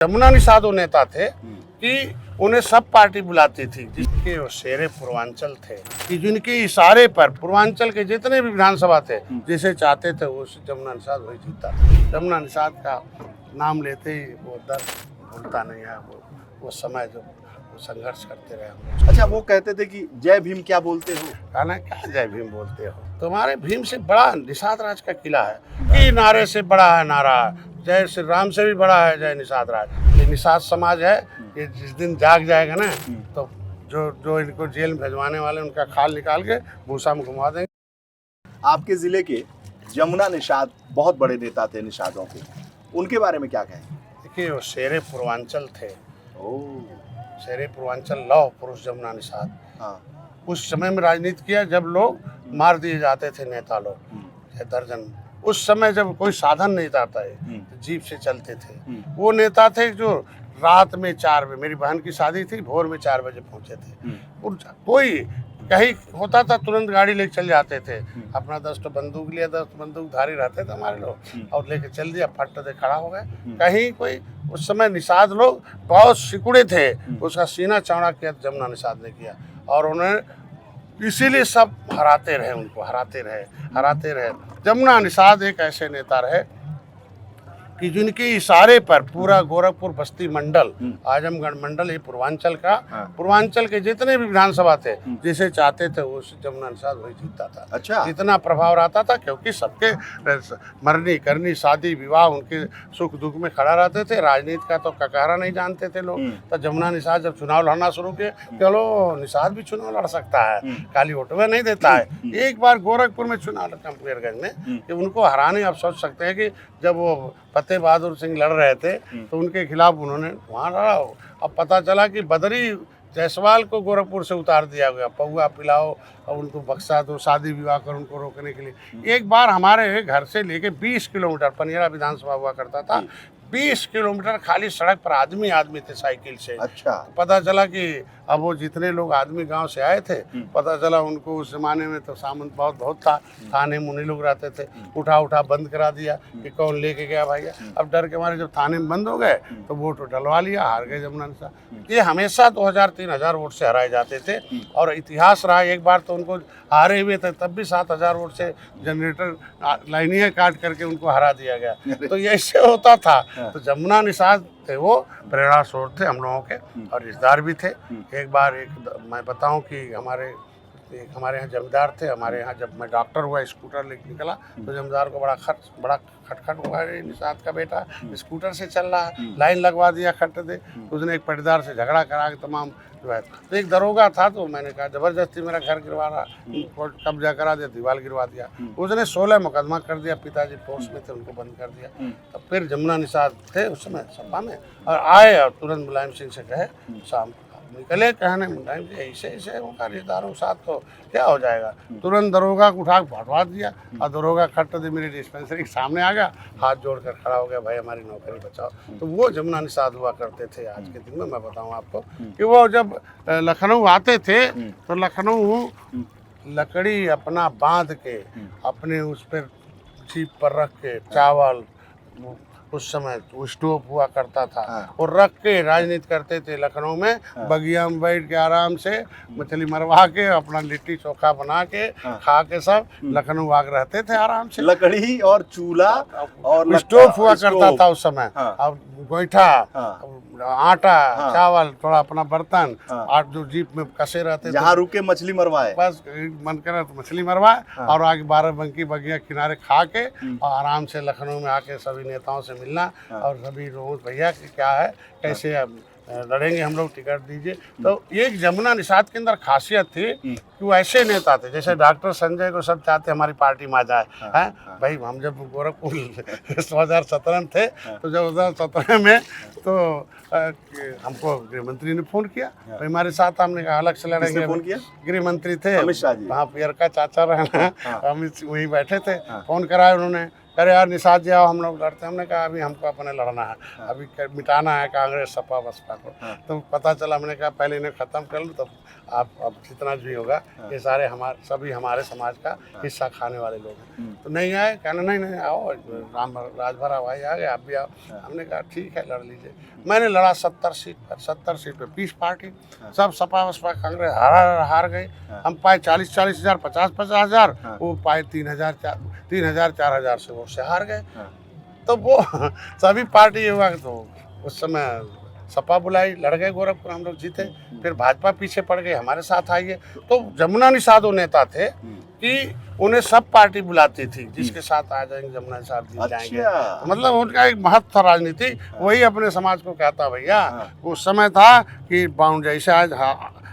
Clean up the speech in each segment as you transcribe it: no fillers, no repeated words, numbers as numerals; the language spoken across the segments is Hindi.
जमुना निषाद वो नेता थे कि उन्हें सब पार्टी बुलाती थी, जिसके वो शेरे पूर्वांचल थे कि जिनके इशारे पर पूर्वांचल के जितने भी विधानसभा थे जिसे चाहते थे वो जमुना निषाद वही जीता। जमुना निषाद का नाम लेते ही वो दर्द भूलता नहीं है, वो समय जब वो संघर्ष करते रहे। अच्छा, वो कहते थे कि जय भीम क्या बोलते हो? कहना क्या जय भीम बोलते हो, तुम्हारे भीम से बड़ा निषाद राज का किला है कि नारे से बड़ा है नारा, जय श्री राम से भी बड़ा है जय निषाद राज। ये निषाद समाज है, ये जिस दिन जाग जाएगा ना तो जो इनको जेल में भेजवाने वाले उनका खाल निकाल के भूसा में घुमा देंगे। आपके जिले के जमुना निषाद बहुत बड़े नेता थे निषादों के, उनके बारे में क्या कहें? देखिए वो शेरे पूर्वांचल थे, शेरे पूर्वांचल लौह पुरुष जमुना निषाद। हाँ। उस समय में राजनीति किया जब लोग मार दिए जाते थे नेता लोग दर्जन। उस समय जब कोई साधन नहीं था तो जीप से चलते थे। वो नेता थे जो रात में 4 बजे, मेरी बहन की शादी थी, भोर में 4 बजे पहुंचे थे। कोई कहीं होता था तुरंत गाड़ी लेके चल जाते थे, अपना 10 तो बंदूक लिया, 10 बंदूकधारी रहते थे हमारे लोग, और लेके चल दिया, फट दे खड़ा हो गए। कहीं कोई उस समय निषाद लोग बहुत सिकुड़े थे, उसका सीना चौड़ा किया जमुना निषाद ने किया, और उन्हें इसीलिए सब हराते रहे, उनको हराते रहे। जमुना निषाद एक ऐसे नेता रहे कि जिनके इशारे पर पूरा गोरखपुर बस्ती मंडल, आजमगढ़ मंडल, ये पूर्वांचल का, पूर्वांचल के जितने भी विधानसभा थे जिसे चाहते थे वो जमुना निषाद वही जीतता था। अच्छा। इतना प्रभाव रहता था क्योंकि सबके मरनी करनी शादी विवाह उनके सुख दुख में खड़ा रहते थे। राजनीति का तो ककहरा नहीं जानते थे लोग। तो जमुना निषाद जब चुनाव लड़ना शुरू किए, चलो निषाद भी चुनाव लड़ सकता है, खाली वोटवे नहीं देता है। एक बार गोरखपुर में चुनाव लड़ा कंपेयरगंज में कि उनको हराने, आप सोच सकते हैं कि जब वो फतेह बहादुर सिंह लड़ रहे थे तो उनके खिलाफ उन्होंने वहाँ लड़ा। अब पता चला कि बदरी जायसवाल को गोरखपुर से उतार दिया गया, पौआ पिलाओ और उनको बक्सा दो, शादी विवाह कर उनको रोकने के लिए। एक बार हमारे घर से लेके 20 किलोमीटर पनियरा विधानसभा हुआ करता था, 20 किलोमीटर खाली सड़क पर आदमी थे साइकिल से। अच्छा। तो पता चला कि अब वो जितने लोग आदमी गांव से आए थे, पता चला उनको उस जमाने में तो सामंत बहुत था, थाने मुनि लोग रहते थे, उठा बंद करा दिया कि कौन लेके गया भैया। अब डर के मारे जब थाने में बंद हो गए तो वोट डलवा लिया, हार गए जमुना निषाद। ये हमेशा 2000-3000 वोट से हराए जाते थे, और इतिहास रहा एक बार तो उनको हारे हुए थे तब भी 7000 वोट से जनरेटर लाइनियाँ काट करके उनको हरा दिया गया। तो ये ऐसे होता था। तो जमुना निषाद थे वो प्रेरणा स्रोत थे हम लोगों के, और रिश्तेदार भी थे। एक बार मैं बताऊं कि हमारे यहाँ जमींदार थे, हमारे यहाँ जब मैं डॉक्टर हुआ स्कूटर लेके निकला तो जमींदार को बड़ा खटखट हुआ, निषाद का बेटा स्कूटर से चल रहा है, लाइन लगवा दिया खट दे। उसने एक पटदार से झगड़ा करा के तमाम जो है, तो एक दरोगा था, तो मैंने कहा जबरदस्ती मेरा घर गिरवा रहा, कब्जा करा दिया, दीवार गिरवा दिया। उसने 16 मुकदमा कर दिया, पिताजी फोर्स में थे, उनको बंद कर दिया। तब फिर जमुना निषाद थे उस समय सपा में, और आए और तुरंत मुलायम सिंह से कहे, शाम निकले कहने मुलायम जी ऐसे होगा रिश्तेदारों के साथ तो क्या हो जाएगा। तुरंत दरोगा को उठा के भटवा दिया, और दरोगा खट दे मेरी डिस्पेंसरी के सामने आ गया, हाथ जोड़कर खड़ा हो गया, भाई हमारी नौकरी बचाओ। तो वो जमुना निषाद हुआ करते थे। आज के दिन में मैं बताऊं आपको कि वो जब लखनऊ आते थे तो लखनऊ लकड़ी अपना बांध के अपने उस पर जीप पर रख के, चावल उस समय स्टोव हुआ करता था, और रख के राजनीति करते थे लखनऊ में। बगिया में बैठ के आराम से मछली मरवा के अपना लिट्टी चोखा बना के खा के सब लखनऊ आग रहते थे आराम से। लकड़ी और चूल्हा और स्टोव हुआ करता था उस समय। अब गोईठा, आटा, चावल, थोड़ा अपना बर्तन, और जो जीप में कसे रहते थे, जहाँ रुके मछली मरवाए, बस मन करे तो मछली मरवाए, और आगे 12 बंकी बगिया किनारे खा के और आराम से लखनऊ में आके सभी नेताओं से मिलना, और सभी लोगों भैया क्या है, कैसे अब लड़ेंगे हम लोग, टिकट दीजिए। तो एक जमुना निषाद के अंदर खासियत थी कि वो ऐसे नेता थे, जैसे डॉक्टर संजय को सब चाहते हमारी पार्टी में आ जाए हैं। भाई हम जब गोरखपुर 2017 में थे, तो 2017 में तो हमको गृह मंत्री ने फोन किया, भाई हमारे साथ, हमने कहा अलग से लड़ेंगे। फोन किया? गृह मंत्री थे अमित शाह जी, वहाँ पियर का चाचा रहना, अमित वहीं बैठे थे। फोन कराया उन्होंने अरे यार निषाद जी आओ हम लोग लड़ते हैं। हमने कहा अभी हमको अपने लड़ना है, अभी मिटाना है कांग्रेस सपा बसपा को। तो पता चला, हमने कहा पहले इन्हें ख़त्म कर लो, तो आप अब जितना भी होगा ये सारे सभी हमारे समाज का हिस्सा खाने वाले लोग हैं। तो नहीं आए, कहना नहीं आओ, राजभर भाई आ गए, आप भी आओ। हमने कहा ठीक है लड़ लीजिए। मैंने लड़ा 70 सीट पे 20 पार्टी, सब सपा बसपा कांग्रेस हार गए। हम पाए 40-40 हज़ार, 50-50 हज़ार, वो पाए 3,000 4,000 से वो से हार गए। तो वो सभी पार्टी हुआ तो उस समय सपा बुलाई, लड़ गए गोरखपुर, हम लोग जीते। फिर भाजपा पीछे पड़ गई, हमारे साथ आई है। तो जमुना निषाद वो नेता थे कि उन्हें सब पार्टी बुलाती थी, जिसके साथ आ जाएंगे जमुना निषाद जी जाएंगे। मतलब उनका एक महत्व था राजनीति, वही अपने समाज को कहता भैया। उस समय था कि बाउंड्री, जैसे आज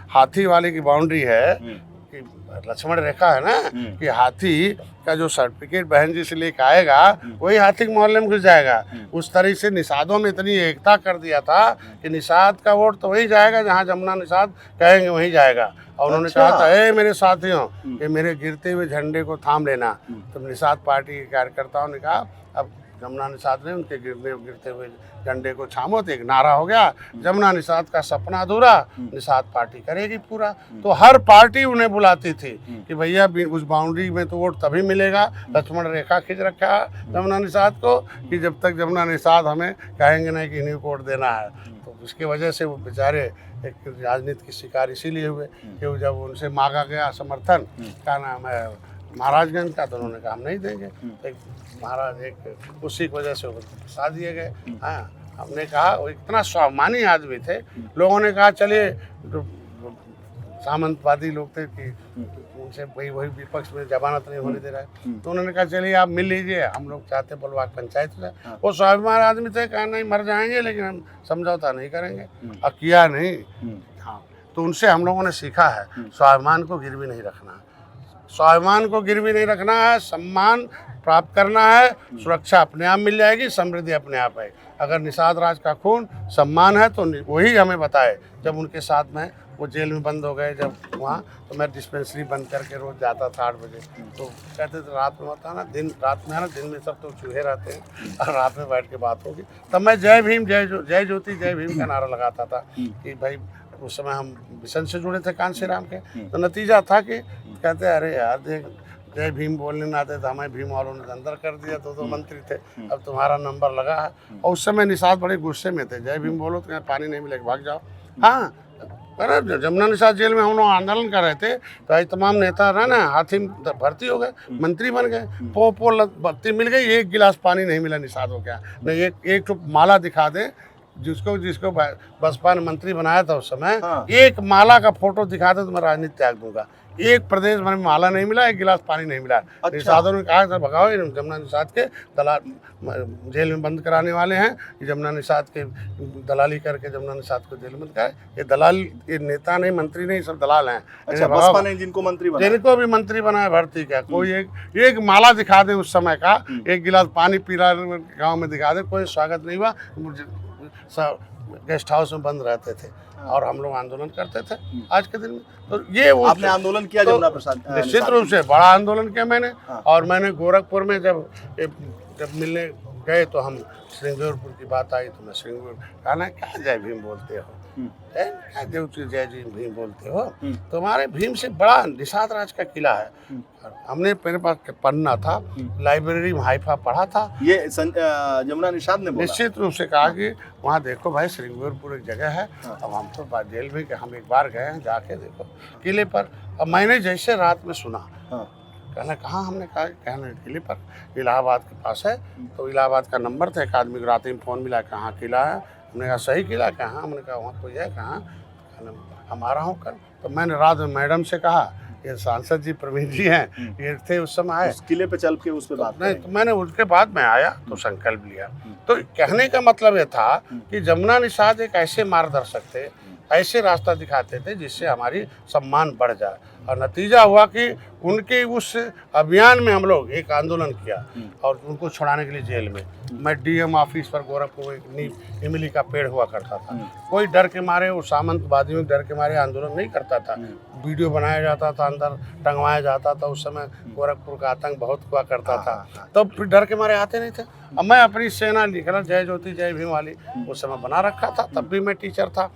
हाथी वाले की बाउंड्री है कि लक्ष्मण रेखा है ना, कि हाथी का जो सर्टिफिकेट बहन जी से लेकर आएगा वही हाथी के मोहल्ले में घुस जाएगा। उस तरह से निषादों में इतनी एकता कर दिया था कि निषाद का वोट तो वही जाएगा जहां जमुना निषाद कहेंगे वहीं जाएगा। और उन्होंने कहा था, ए मेरे साथियों, ये मेरे गिरते हुए झंडे को थाम लेना। तो निषाद पार्टी के कार्यकर्ताओं ने कहा अब जमुना निषाद ने उनके गिरते हुए झंडे को थामो, तो एक नारा हो गया, जमुना निषाद का सपना अधूरा, निषाद पार्टी करेगी पूरा। तो हर पार्टी उन्हें बुलाती थी कि भैया उस बाउंड्री में तो वोट तभी मिलेगा, लक्ष्मण रेखा खींच रखा है जमुना निषाद को, कि जब तक जमुना निषाद हमें कहेंगे नहीं कि इन्हीं को वोट देना है। तो उसकी वजह से वो बेचारे एक राजनीति की शिकार इसीलिए हुए कि जब उनसे मांगा गया समर्थन, क्या नाम है, महाराजगंज का, तो उन्होंने कहा हम नहीं देंगे। तो महाराज एक उसी की वजह से वो फंसा दिए गए। हाँ, हमने कहा वो इतना स्वाभिमानी आदमी थे, लोगों ने कहा चलिए, सामंतवादी लोग थे कि उनसे वही विपक्ष में जमानत नहीं होने दे रहा है, तो उन्होंने कहा चलिए आप मिल लीजिए, हम लोग चाहते बलवाक पंचायत से। वो स्वाभिमान आदमी थे, कहा नहीं मर जाएंगे लेकिन हम समझौता नहीं करेंगे, और किया नहीं। हाँ, तो उनसे हम लोगों ने सीखा है स्वाभिमान को गिरवी नहीं रखना, स्वाभिमान को गिरवी नहीं रखना है, सम्मान प्राप्त करना है, सुरक्षा अपने आप मिल जाएगी, समृद्धि अपने आप है। अगर निषाद राज का खून सम्मान है तो वही हमें बताए। जब उनके साथ में वो जेल में बंद हो गए, जब वहाँ, तो मैं डिस्पेंसरी बंद करके रोज़ जाता था 8 बजे। तो कहते थे रात में होता ना, रात में है ना, दिन में सब तो चूहे रहते हैं और रात में बैठ के बात होगी। तब मैं जय भीम जय ज्योति जय भीम का नारा लगाता था कि भाई उस समय हम मिशन से जुड़े थे कांशीराम के। तो नतीजा था कि कहते अरे यार देख, जय भीम बोलने ना आते तो हमें भीम वालों ने अंदर कर दिया, तो मंत्री थे, अब तुम्हारा नंबर लगा है। और उस समय निषाद बड़े गुस्से में थे, जय भीम बोलो तो पानी नहीं मिलेगा, भाग जाओ। हाँ, अरे जमुना निषाद जेल में हम लोग आंदोलन कर रहे थे, तो आज तमाम नेता रहा ना, हाथी भर्ती हो गए, मंत्री बन गए, पो भर्ती मिल गई, एक गिलास पानी नहीं मिला निषाद हो गया। नहीं, एक तो माला दिखा दे, जिसको बसपा ने मंत्री बनाया था उस समय, एक माला का फोटो दिखा दे तो मैं राजनीति त्याग दूंगा। एक प्रदेश में माला नहीं मिला, एक गिलास पानी नहीं मिला। निषादों ने कहा था भगाओ जमुना निषाद के दलाल जेल में बंद कराने वाले हैं, जमुना निषाद के दलाली करके जमुना निषाद को जेल में बंद कराए। ये दलाल, ये नेता नहीं, मंत्री नहीं, सब दलाल हैं। अच्छा, बसपा ने जिनको मंत्री बनाया, जिनको भी मंत्री बनाया भर्ती का, कोई एक माला दिखा दे उस समय का, एक गिलास पानी पीला गाँव में दिखा दे, कोई स्वागत नहीं हुआ। गेस्ट हाउस में बंद रहते थे और हम लोग आंदोलन करते थे आज के दिन में। तो ये वो आपने आंदोलन किया जमुना प्रसाद? निश्चित रूप से बड़ा आंदोलन किया मैंने। और मैंने गोरखपुर में जब मिलने गए तो हम श्रृंगेरपुर की बात आई, तो मैं श्रृंगेर कहा ना, क्या जय भीम बोलते हो, क्या जय भीम बोलते हो, तुम्हारे भीम से बड़ा निषाद राज का किला है। हमने मेरे पास पढ़ना था, लाइब्रेरी में हाइफा पढ़ा था। ये जमुना निषाद ने बोला? निश्चित रूप से कहा कि वहाँ देखो भाई, श्रृंगेरपुर एक जगह है। अब हम तो जेल में हम एक बार गए हैं, जाके देखो किले पर। अब मैंने जैसे रात में सुना, कहना कहाँ, हमने कहा कहना किले पर, इलाहाबाद के पास है। तो इलाहाबाद का नंबर था, एक आदमी को रात में फ़ोन मिला, कहाँ किला है। हमने कहा सही किला कहाँ, हमने कहा वहाँ कोई है कहाँ, हम आ रहा हूँ कल। तो मैंने रात में मैडम से कहा, ये सांसद जी प्रवीण जी हैं, ये थे उस समय आए, उस किले पे चल के उस पे बात नहीं। तो मैंने उसके बाद में आया तो संकल्प लिया। तो कहने का मतलब ये था कि जमुना निषाद एक ऐसे मार्गदर्शक थे ऐसे रास्ता दिखाते थे जिससे हमारी सम्मान बढ़ जाए। और नतीजा हुआ कि उनके उस अभियान में हम लोग एक आंदोलन किया और उनको छुड़ाने के लिए जेल में मैं डीएम ऑफिस पर गोरखपुर एक इमली का पेड़ हुआ करता था। कोई डर के मारे, वो सामंतवादियों डर के मारे आंदोलन नहीं करता था। वीडियो बनाया जाता था, अंदर टंगवाया जाता था। उस समय गोरखपुर का आतंक बहुत हुआ करता था, तो फिर डर के मारे आते नहीं थे। अब मैं अपनी सेना निकला, जय ज्योति जय भीम वाली उस समय बना रखा था, तब भी मैं टीचर था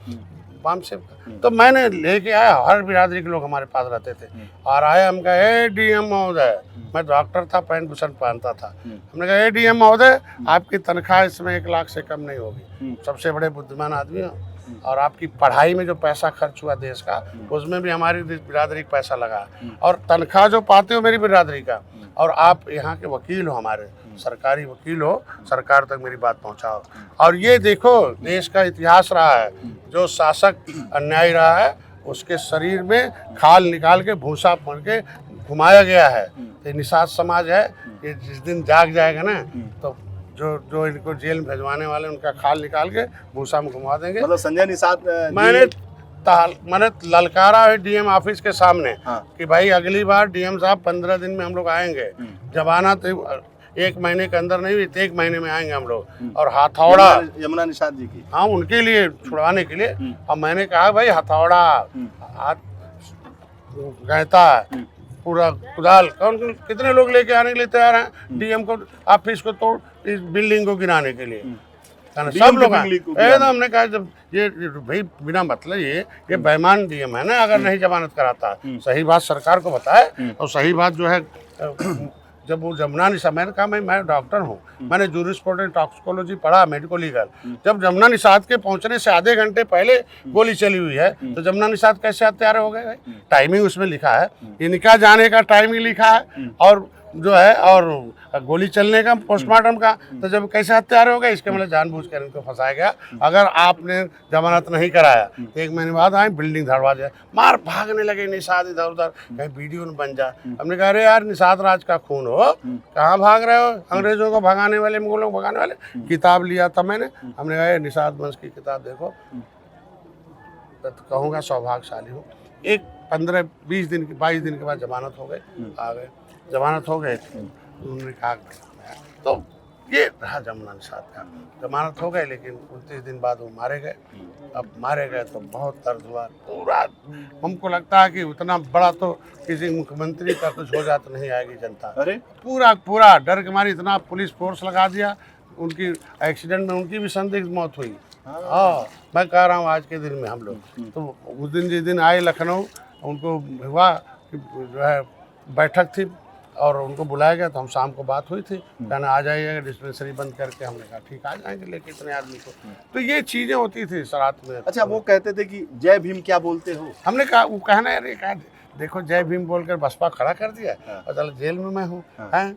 वाम से। तो मैंने लेके आया, हर बिरादरी के लोग हमारे पास रहते थे और आए, हम कहा ए डीएम महोदय, मैं डॉक्टर था, पैंट बुशर्ट पहनता था। हमने कहा ए डीएम महोदय, आपकी तनख्वाह इसमें 1 लाख से कम नहीं होगी, सबसे बड़े बुद्धिमान आदमी हो, और आपकी पढ़ाई में जो पैसा खर्च हुआ देश का, उसमें भी हमारी बिरादरी का पैसा लगा, और तनख्वाह जो पाते हो मेरी बिरादरी का, और आप यहाँ के वकील हो, हमारे सरकारी वकील हो, सरकार तक मेरी बात पहुँचाओ। और ये देखो देश का इतिहास रहा है, जो शासक अन्यायी रहा है उसके शरीर में खाल निकाल के भूसा भर के घुमाया गया है। ये निषाद समाज है, ये जिस दिन जाग जाएगा ना, तो जो इनको जेल में भेजवाने वाले उनका खाल निकाल के भूसा में घुमा देंगे। मतलब संजय निषाद मैंने ललकारा है डीएम ऑफिस के सामने कि भाई अगली बार डीएम साहब 15 दिन में हम लोग आएंगे, जमानत 1 महीने के अंदर नहीं, 1 महीने में आएंगे हम लोग, और हथौड़ा यमुना निषाद जी की, हाँ, उनके लिए छुड़वाने के लिए। और मैंने कहा भाई हथौड़ा, हाथ गहता, पूरा कुदाल, कौन कितने लोग लेके आने के लिए तैयार हैं डीएम को ऑफिस को तोड़, इस बिल्डिंग को गिराने के लिए। सब लोग एकदम। हमने कहा जब ये भाई बिना मतलब ये बेईमान डीएम है ना, अगर नहीं जमानत कराता, सही बात सरकार को बताए, और सही बात जो है जब वो जमुना निषाद, मैंने कहा मैं डॉक्टर हूँ, मैंने जूरिस्प्रूडेंस टॉक्सिकोलॉजी पढ़ा, मेडिको लीगल। जब जमुना निषाद के पहुंचने से आधे घंटे पहले गोली चली हुई है, तो जमुना निषाद कैसे हत्यारे हो गए? टाइमिंग उसमें लिखा है, इनका जाने का टाइमिंग लिखा है, और जो है और गोली चलने का, पोस्टमार्टम का, तो जब कैसे हत्यारे हो गए? इसके मतलब जानबूझकर इनको फंसाया गया। अगर आपने जमानत नहीं कराया तो 1 महीने बाद आए, बिल्डिंग धड़वा जाए, मार भागने लगे निषाद इधर उधर, कहीं वीडियो न बन जाए। हमने कहा अरे यार निषाद राज का खून हो, कहाँ भाग रहे हो? अंग्रेजों को भगाने वाले, मुगलों को भगाने वाले। किताब लिया था मैंने, हमने कहा निषाद वंश की किताब देखो, तो कहूँगा सौभाग्यशाली हो। एक 15-20 दिन 22 दिन के बाद जमानत हो गई, आ गए, जमानत हो गए। उन्होंने कहा तो ये रहा जमुना निषाद का, जमानत हो गए, लेकिन 29 दिन बाद वो मारे गए। अब मारे गए तो बहुत दर्द हुआ, पूरा हमको लगता है कि उतना बड़ा तो किसी मुख्यमंत्री का कुछ हो जाता नहीं आएगी जनता। अरे पूरा डर के मारे इतना पुलिस फोर्स लगा दिया। उनकी एक्सीडेंट में उनकी भी संदिग्ध मौत हुई। हाँ, मैं कह रहा हूँ आज के दिन में हम लोग तो उस दिन जिस दिन आए लखनऊ, उनको हुआ कि जो है बैठक थी और उनको बुलाया गया, तो हम शाम को बात हुई थी, कहना आ जाइएगा डिस्पेंसरी बंद करके। हमने कहा ठीक आ जाएंगे लेके इतने आदमी को। तो ये चीज़ें होती थी सरात में। अच्छा, वो कहते थे कि जय भीम क्या बोलते हो? हमने कहा, वो कहना यार कहा देखो जय भीम बोलकर बसपा खड़ा कर दिया, और चलो जेल में मैं हूँ, हैं?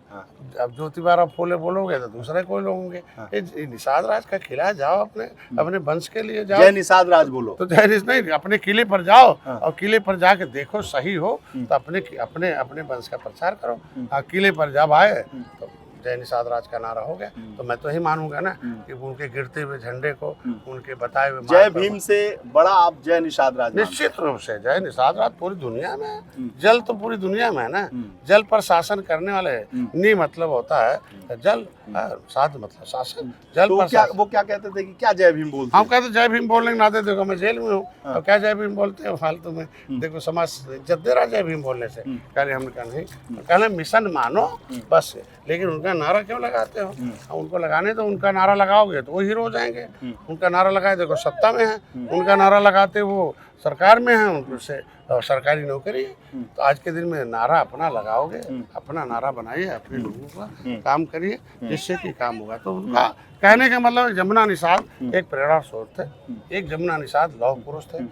अब ज्योतिबा फूले बोलोगे तो दूसरे कोई लोग होंगे। ये निषाद राज का किला, जाओ अपने वंश के लिए जाओ, जय निषाद राज बोलो। तो जय नहीं, अपने किले पर जाओ, और किले पर जाके देखो सही हो तो अपने वंश का प्रचार करो। किले पर जब आए तो जय निषाद राज का नारा हो गया, तो मैं तो ही मानूंगा ना कि उनके गिरते हुए झंडे को, उनके बताए हुए जय भीम से बड़ा आप जय निषाद राज? निश्चित रूप से जय निषाद राज पूरी दुनिया में है। जल तो पूरी दुनिया में है ना, जल पर शासन करने वाले। नी मतलब होता है जल, साध मतलब शासन, जल तो पर वो क्या कहते थे कि क्या जय भीम बोलते? हम कहते जय भीम बोलने के नाते, देखो मैं जेल में हूँ, और क्या जय भीम बोलते हैं फालतू में, देखो समाज इज्जत दे रहा जय भीम बोलने से। पहले हमने कहा नहीं, कहना मिशन मानो बस, लेकिन उनका नारा क्यों लगाते हो? उनको लगाने तो उनका नारा लगाओगे तो वो हीरो हो जाएंगे। उनका नारा लगाए, देखो सत्ता में है, उनका नारा लगाते वो सरकार में है, उनसे सरकारी नौकरी है। तो आज के दिन में नारा अपना लगाओगे, अपना नारा बनाइए, अपने लोगों का काम करिए, जिससे कि काम होगा। तो उनका कहने का मतलब जमुना निषाद एक प्रेरणा स्रोत थे, एक जमुना निषाद लौह पुरुष थे।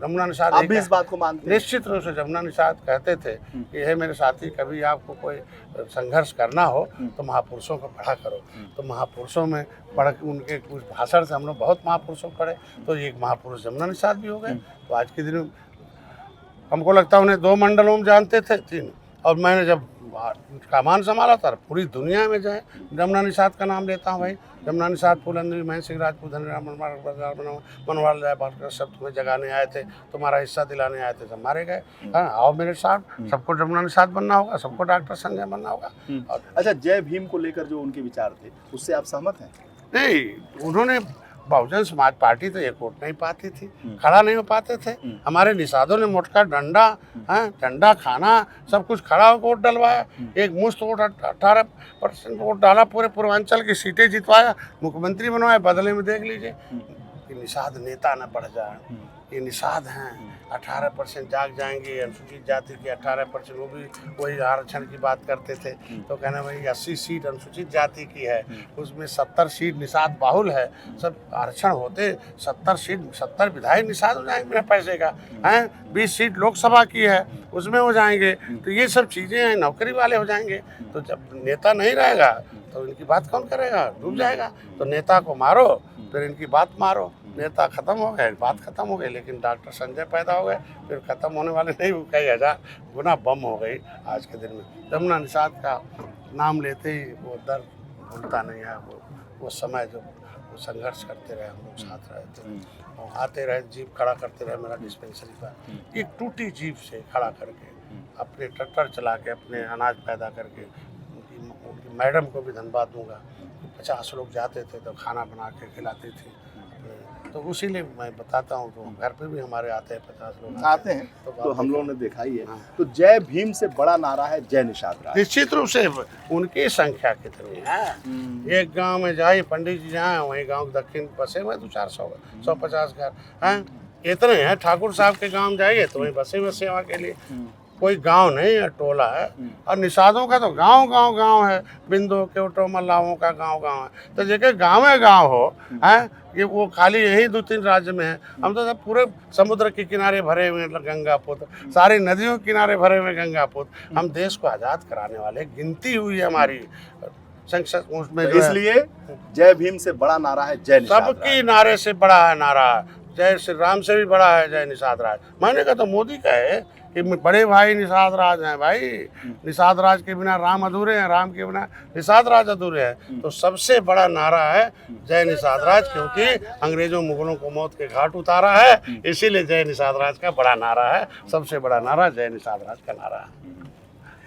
जमुना निषाद आप भी इस बात को मानते हैं? निश्चित रूप से जमुना निषाद कहते थे कि हे मेरे साथी, कभी आपको कोई संघर्ष करना हो तो महापुरुषों को पढ़ा करो। तो महापुरुषों में पढ़ उनके कुछ भाषण से हम लोग बहुत महापुरुषों पढ़े, तो एक महापुरुष जमुना निषाद भी हो गए। तो आज के दिन हमको लगता है उन्हें 2 मंडलों में जानते थे, 3, और मैंने जब कमान संभाला था, पूरी दुनिया में जाए। जमुना निषाद का नाम लेता हूँ भाई, जमुना निषाद, फूलंदरी, महेश सिंह राजपूत, मनवाल राय सब तुम्हें जगाने आए थे, तुम्हारा हिस्सा दिलाने आए थे, सब मारे गए। हाँ, आओ मेरे साथ, सबको जमुना निषाद बनना होगा, सबको डॉक्टर संजय बनना होगा। और अच्छा, जय भीम को लेकर जो उनके विचार थे उससे आप सहमत हैं? नहीं, उन्होंने बहुजन समाज पार्टी तो एक वोट नहीं पाती थी, खड़ा नहीं हो पाते थे। हमारे निषादों ने मोटका डंडा, डंडा खाना, सब कुछ खड़ा होकर वोट डलवाया। एक मुश्त वोट 18% वोट डाला, पूरे पूर्वांचल की सीटें जितवाया, मुख्यमंत्री बनवाया। बदले में देख लीजिए कि निषाद नेता न बढ़ जाए, ये निषाद हैं। 18% जाग जाएंगे, अनुसूचित जाति के 18%, वो भी वही आरक्षण की बात करते थे। तो कहना भाई 80 सीट अनुसूचित जाति की है, उसमें 70 सीट निषाद बाहुल है, सब आरक्षण होते 70 सीट, 70 विधायक निषाद हो जाएंगे बिना पैसे का, हैं। 20 सीट लोकसभा की है, उसमें हो जाएंगे। तो ये सब चीज़ें हैं, नौकरी वाले हो जाएंगे। तो जब नेता नहीं रहेगा तो इनकी बात कौन करेगा, डूब जाएगा। तो नेता को मारो, फिर इनकी बात मारो। नेता खत्म हो गए, बात खत्म हो गई, लेकिन डॉक्टर संजय पैदा हो गए, फिर खत्म होने वाले नहीं, कई हजार गुना बम हो गई आज के दिन में। जमुना निषाद का नाम लेते ही वो दर्द भूलता नहीं है। वो समय जब वो संघर्ष करते रहे, हम लोग साथ रहे थे, और आते रहे, जीप खड़ा करते रहे मेरा डिस्पेंसरी पर, एक टूटी जीप से खड़ा करके, अपने ट्रैक्टर चला के, अपने अनाज पैदा करके। उनकी मैडम को भी धन्यवाद दूंगा, 50 लोग जाते थे तो खाना बना के खिलाती थी। तो उसीलिए मैं बताता हूँ, तो घर पे भी हमारे आते हैं 50 लोग आते हैं, तो हम लोगों ने देखा ही है। तो जय भीम से बड़ा नारा है जय निषाद राज। निश्चित रूप से उनकी संख्या कितनी है। एक गांव में जाए, पंडित जी जहाँ वहीं गांव के दक्षिण बसे हुए तो 400 150 घर हैं, इतने हैं। ठाकुर साहब के गांव जाइए तो वहीं बसे हुए सेवा के लिए, कोई गांव नहीं है, टोला है। और निषादों का तो गांव है, बिंदु केवटो मल्लाहों का गांव है। तो जगह गांव हो, हैं, ये वो खाली यही 2-3 राज्य में है। हम तो सब पूरे समुद्र के किनारे भरे हुए गंगापुत्र, सारी नदियों के किनारे भरे हुए गंगापुत्र। हम देश को आज़ाद कराने वाले, गिनती हुई है हमारी संसद उसमें। इसलिए जय भीम से बड़ा नारा है जय निषाद राज। सबकी नारे से बड़ा है नारा, जय श्री राम से भी बड़ा है जय निषाद राज। मैंने कहा तो मोदी का है कि बड़े भाई निषाद राज हैं भाई। निषाद राज के बिना राम अधूरे हैं, राम के बिना निषाद राज अधूरे हैं। तो सबसे बड़ा नारा है जय निषाद राज, क्योंकि अंग्रेजों मुगलों को मौत के घाट उतारा है, इसीलिए जय निषाद राज का बड़ा नारा है। सबसे बड़ा नारा जय निषाद राज का नारा है।